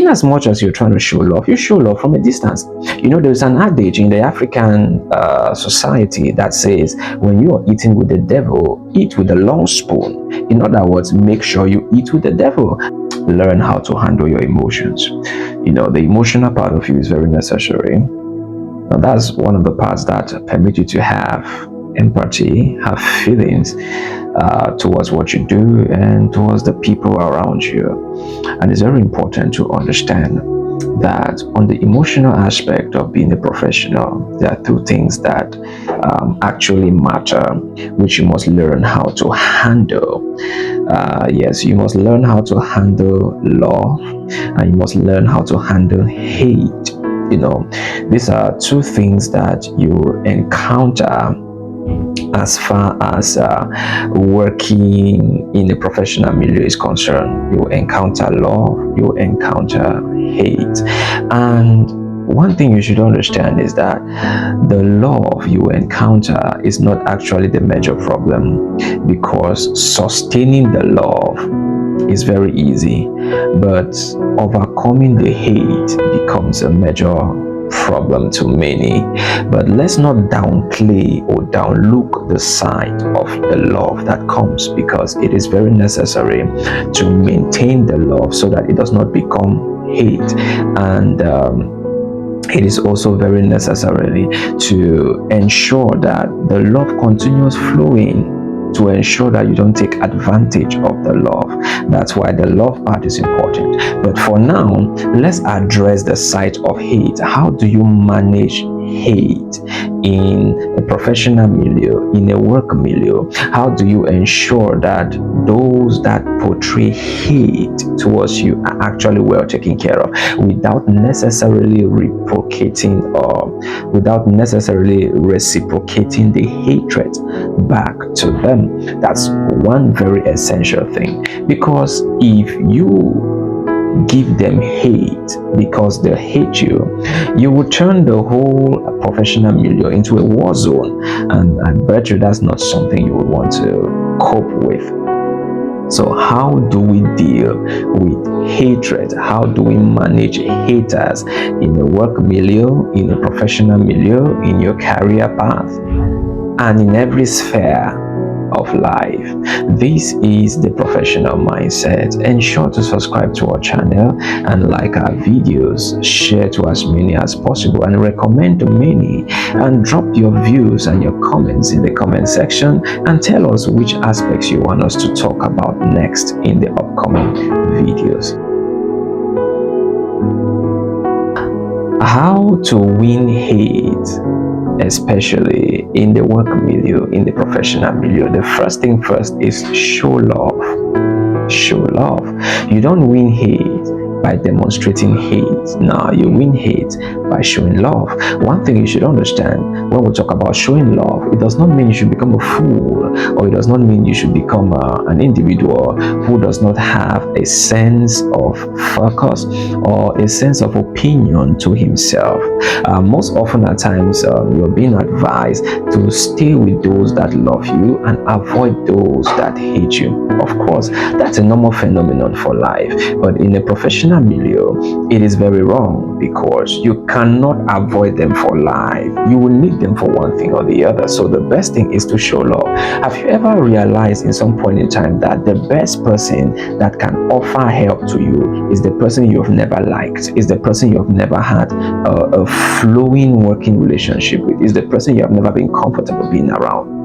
in as much as you're trying to show love, you show love from a distance. There's an adage in the African society that says, when you are eating with the devil, eat with a long spoon. In other words, make sure you eat with the devil. Learn how to handle your emotions. The emotional part of you is very necessary. Now, that's one of the parts that permit you to have empathy, have feelings towards what you do and towards the people around you. And it's very important to understand that on the emotional aspect of being a professional, there are two things that actually matter, which you must learn how to handle. Yes, you must learn how to handle love, and you must learn how to handle hate. These are two things that you encounter as far as working in a professional milieu is concerned. You encounter love, you encounter hate. And one thing you should understand is that the love you encounter is not actually the major problem, because sustaining the love is very easy, but overcoming the hate becomes a major problem to many. But let's not downplay or downlook the side of the love that comes, because it is very necessary to maintain the love so that it does not become hate. And it is also very necessary to ensure that the love continues flowing, to ensure that you don't take advantage of the love. That's why the love part is important. But for now, let's address the side of hate. How do you manage hate in a professional milieu, in a work milieu? How do you ensure that those that portray hate towards you are actually well taken care of, without necessarily reciprocating the hatred back to them? That's one very essential thing, because if you give them hate because they hate you, you will turn the whole professional milieu into a war zone, and I bet you that's not something you would want to cope with. So how do we deal with hatred? How do we manage haters in a work milieu, in a professional milieu, in your career path, and in every sphere of life? This is the professional mindset. Ensure to subscribe to our channel and like our videos, share to as many as possible, and recommend to many, and drop your views and your comments in the comment section, and tell us which aspects you want us to talk about next in the upcoming videos. How to win hate, especially in the work milieu, in the professional milieu. The first thing first is show love. Show love. You don't win hate by demonstrating hate. No, you win hate by showing love. One thing you should understand, when we talk about showing love, it does not mean you should become a fool, or it does not mean you should become an individual who does not have a sense of focus or a sense of opinion to himself. Most often at times, you're being advised to stay with those that love you and avoid those that hate you. Of course, that's a normal phenomenon for life, but in a professional milieu, it is very wrong, because you cannot avoid them for life. You will need them for one thing or the other. So the best thing is to show love. Have you ever realized in some point in time that the best person that can offer help to you is the person you have never liked, is the person you have never had a flowing working relationship with, is the person you have never been comfortable being around?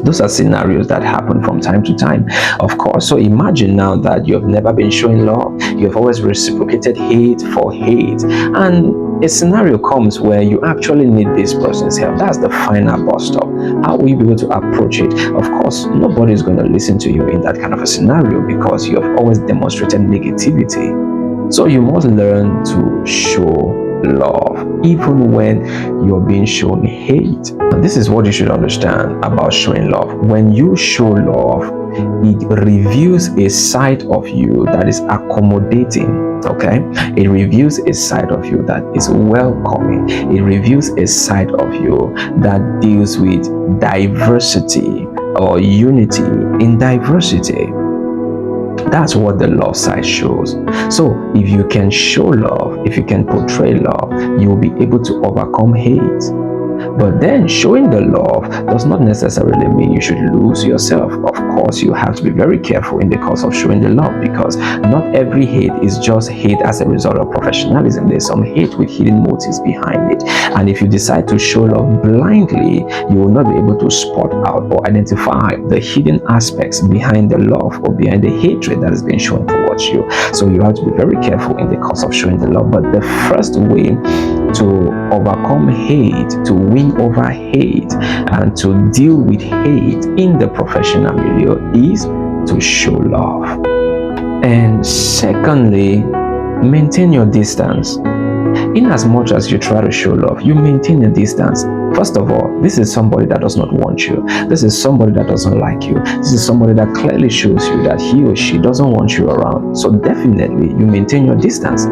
Those are scenarios that happen from time to time, of course. So imagine now that you have never been showing love, you have always reciprocated hate for hate, and a scenario comes where you actually need this person's help. That's the final bus stop. How will you be able to approach it? Of course, nobody is going to listen to you in that kind of a scenario, because you have always demonstrated negativity. So you must learn to show love, even when you're being shown hate. And this is what you should understand about showing love. When you show love, it reveals a side of you that is accommodating. Okay, it reveals a side of you that is welcoming. It reveals a side of you that deals with diversity or unity in diversity. That's what the love side shows. So if you can show love, if you can portray love, you will be able to overcome hate. But then showing the love does not necessarily mean you should lose yourself. Of course, you have to be very careful in the course of showing the love, because not every hate is just hate as a result of professionalism. There's some hate with hidden motives behind it. And if you decide to show love blindly, you will not be able to spot out or identify the hidden aspects behind the love or behind the hatred that is being shown towards you. So you have to be very careful in the course of showing the love. But the first way to overcome hate, to win over hate, and to deal with hate in the professional milieu is to show love. And secondly, maintain your distance. In as much as you try to show love, you maintain a distance. First of all, this is somebody that does not want you. This is somebody that doesn't like you. This is somebody that clearly shows you that he or she doesn't want you around. So definitely, you maintain your distance.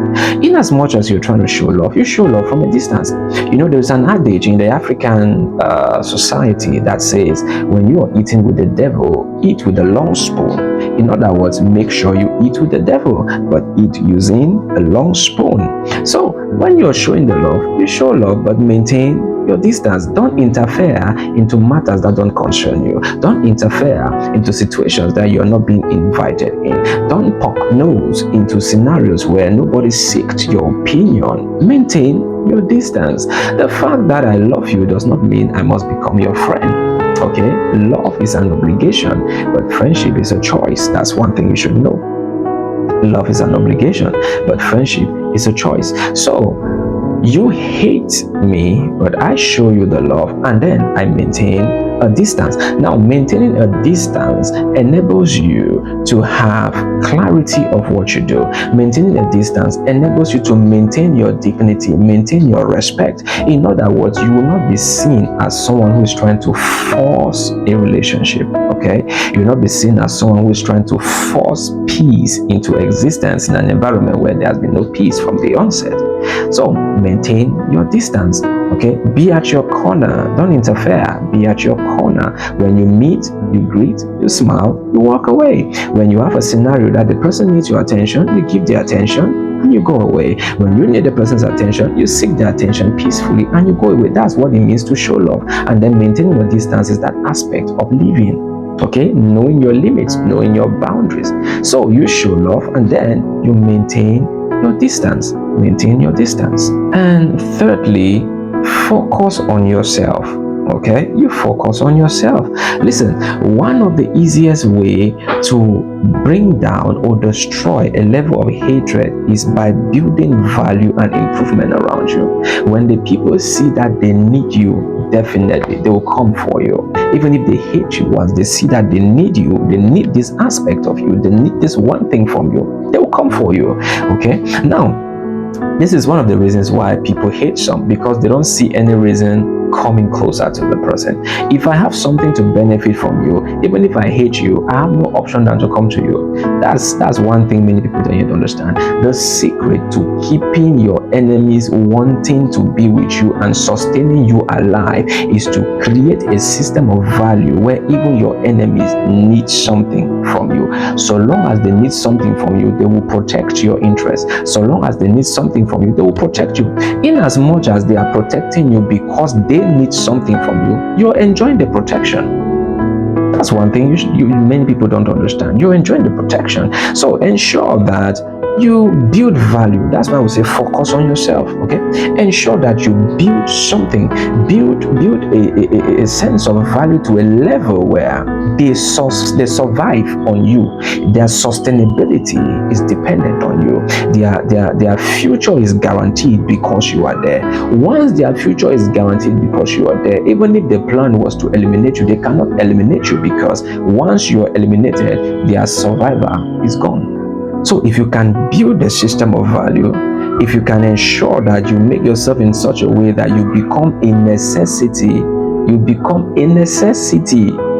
In as much as you're trying to show love, you show love from a distance. You know, there's an adage in the African society that says, when you are eating with the devil, eat with a long spoon. In other words, make sure you eat with the devil, but eat using a long spoon. So when you're showing the love, you show love, but maintain your distance. Don't interfere into matters that don't concern you. Don't interfere into situations that you're not being invited in. Don't poke nose into scenarios where nobody seeks your opinion. Maintain your distance. The fact that I love you does not mean I must become your friend. Okay? Love is an obligation, but friendship is a choice. That's one thing you should know. Love is an obligation, but friendship is a choice. So you hate me, but I show you the love, and then I maintain a distance. Now, maintaining a distance enables you to have clarity of what you do. Maintaining a distance enables you to maintain your dignity, maintain your respect. In other words, you will not be seen as someone who is trying to force a relationship, okay? You will not be seen as someone who is trying to force peace into existence in an environment where there has been no peace from the onset. So maintain your distance, okay? Be at your corner. Don't interfere. Be at your corner. When you meet, you greet, you smile, you walk away. When you have a scenario that the person needs your attention, you give their attention and you go away. When you need the person's attention, you seek their attention peacefully and you go away. That's what it means to show love. And then maintaining your distance is that aspect of living, okay? Knowing your limits, knowing your boundaries. So you show love and then you maintain your distance. Maintain your distance. And thirdly, focus on yourself. Okay, you focus on yourself. Listen, one of the easiest way to bring down or destroy a level of hatred is by building value and improvement around you. When the people see that they need you, definitely they will come for you. Even if they hate you, once they see that they need you, they need this aspect of you, they need this one thing from you, they will come for you. Okay, now this is one of the reasons why people hate some, because they don't see any reason coming closer to the person. If I have something to benefit from you, even if I hate you, I have no option than to come to you. That's one thing many people don't yet understand. The secret to keeping your enemies wanting to be with you and sustaining you alive is to create a system of value where even your enemies need something from you. So long as they need something from you, they will protect your interests. So long as they need something from you, they will protect you. In as much as they are protecting you because they need something from you, you're enjoying the protection. That's one thing many people don't understand. You're enjoying the protection. So ensure that you build value. That's why we say focus on yourself. Okay, ensure that you build something, build a sense of value to a level where they survive on you. Their sustainability is dependent on you. Their future is guaranteed because you are there. Once their future is guaranteed because you are there, even if the plan was to eliminate you, they cannot eliminate you, because once you are eliminated, their survivor is gone. So if you can build a system of value, if you can ensure that you make yourself in such a way that you become a necessity,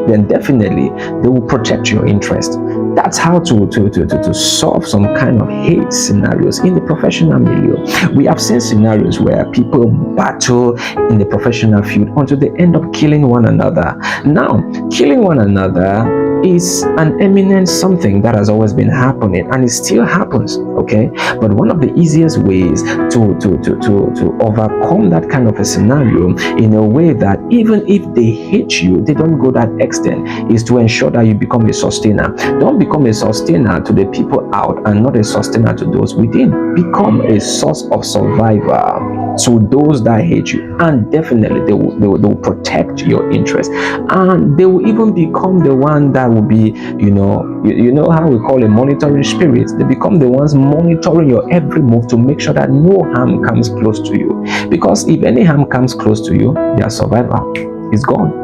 then definitely they will protect your interest. That's how to solve some kind of hate scenarios in the professional milieu. We have seen scenarios where people battle in the professional field until they end up killing one another. Now, killing one another is an eminent something that has always been happening, and it still happens, okay? But one of the easiest ways to overcome that kind of a scenario in a way that even if they hate you, they don't go that extent, is to ensure that you become a sustainer. Don't become a sustainer to the people out and not a sustainer to those within. Become a source of survival to those that hate you, and definitely they will protect your interest, and they will even become the one that will be, you know how we call a monitoring spirit. They become the ones monitoring your every move to make sure that no harm comes close to you, because if any harm comes close to you, their survival is gone.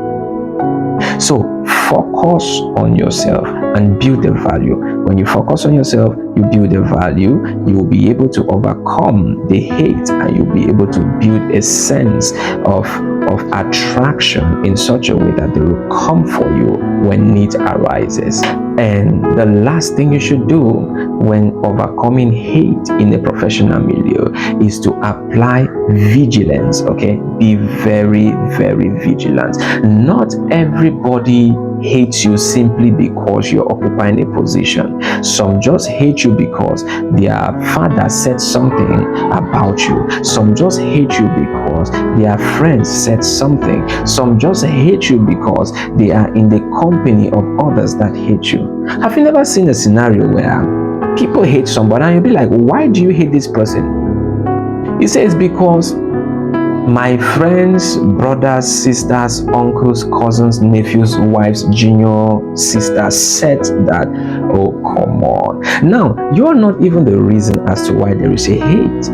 So focus on yourself and build the value. When you focus on yourself, you build the value, you will be able to overcome the hate, and you'll be able to build a sense of attraction in such a way that they will come for you when need arises. And the last thing you should do when overcoming hate in the professional milieu is to apply vigilance, okay? Be very, very vigilant. Not everybody hates you simply because you're occupying a position. Some just hate you because their father said something about you. Some just hate you because their friends said something. Some just hate you because they are in the company of others that hate you. Have you never seen a scenario where people hate somebody and you'll be like, why do you hate this person? He says, because my friends, brothers, sisters, uncles, cousins, nephews, wives, junior sisters said that. Oh, come on. Now, you're not even the reason as to why there is a hate,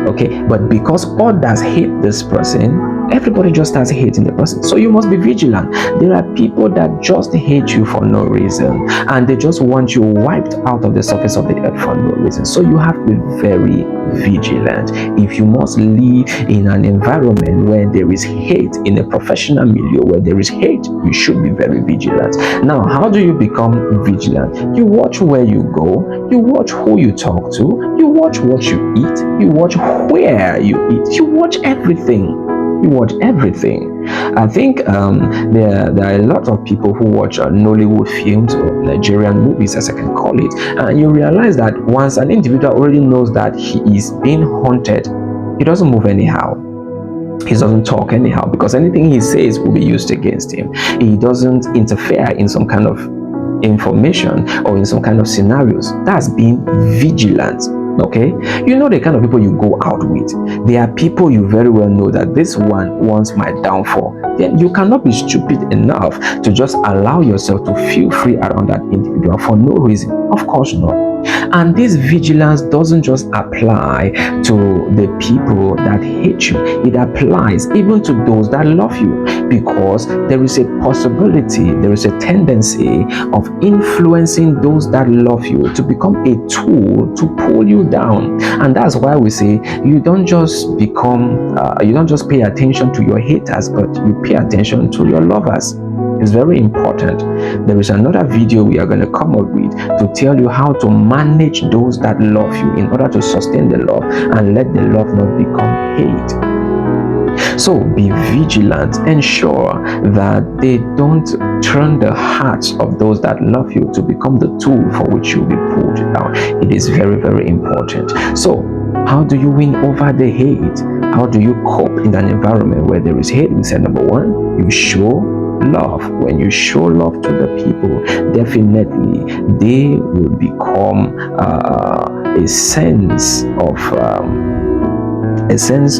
okay? But because others hate this person, everybody just starts hating the person. So you must be vigilant. There are people that just hate you for no reason, and they just want you wiped out of the surface of the earth for no reason. So you have to be very vigilant. If you must live in an environment where there is hate, in a professional milieu where there is hate, you should be very vigilant. Now, how do you become vigilant? You watch where you go, you watch who you talk to, you watch what you eat, you watch where you eat, you watch everything. You watch everything. I think there are a lot of people who watch Nollywood films or Nigerian movies, as I can call it, and you realize that once an individual already knows that he is being haunted, he doesn't move anyhow. He doesn't talk anyhow, because anything he says will be used against him. He doesn't interfere in some kind of information or in some kind of scenarios. That's being vigilant. Okay, you know the kind of people you go out with. There are people you very well know that this one wants my downfall. Then you cannot be stupid enough to just allow yourself to feel free around that individual for no reason. Of course not. And this vigilance doesn't just apply to the people that hate you. It applies even to those that love you, because there is a possibility, there is a tendency of influencing those that love you to become a tool to pull you down. And that's why we say you don't just pay attention to your haters, but you pay attention to your lovers. It's very important. There is another video we are going to come up with to tell you how to manage those that love you in order to sustain the love and let the love not become hate. So be vigilant. Ensure that they don't turn the hearts of those that love you to become the tool for which you'll be pulled down. It is very, very important. So how do you win over the hate? How do you cope in an environment where there is hate? We said, number one, you show love. When you show love to the people, definitely they will become a sense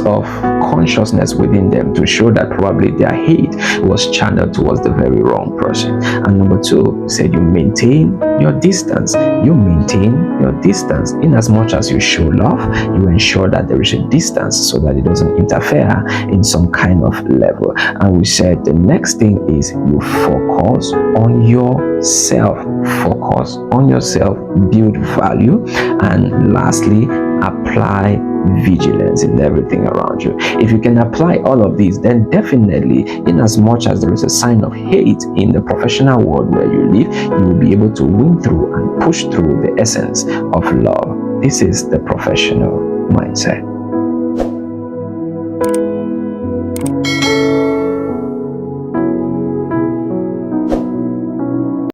of consciousness within them to show that probably their hate was channeled towards the very wrong person. And number two, said you maintain your distance. You maintain your distance. In as much as you show love, you ensure that there is a distance so that it doesn't interfere in some kind of level. And we said the next thing is you focus on yourself. Focus on yourself, build value, and lastly, apply vigilance in everything around you. If you can apply all of these, then definitely, in as much as there is a sign of hate in the professional world where you live, you will be able to win through and push through the essence of love. This is the professional mindset.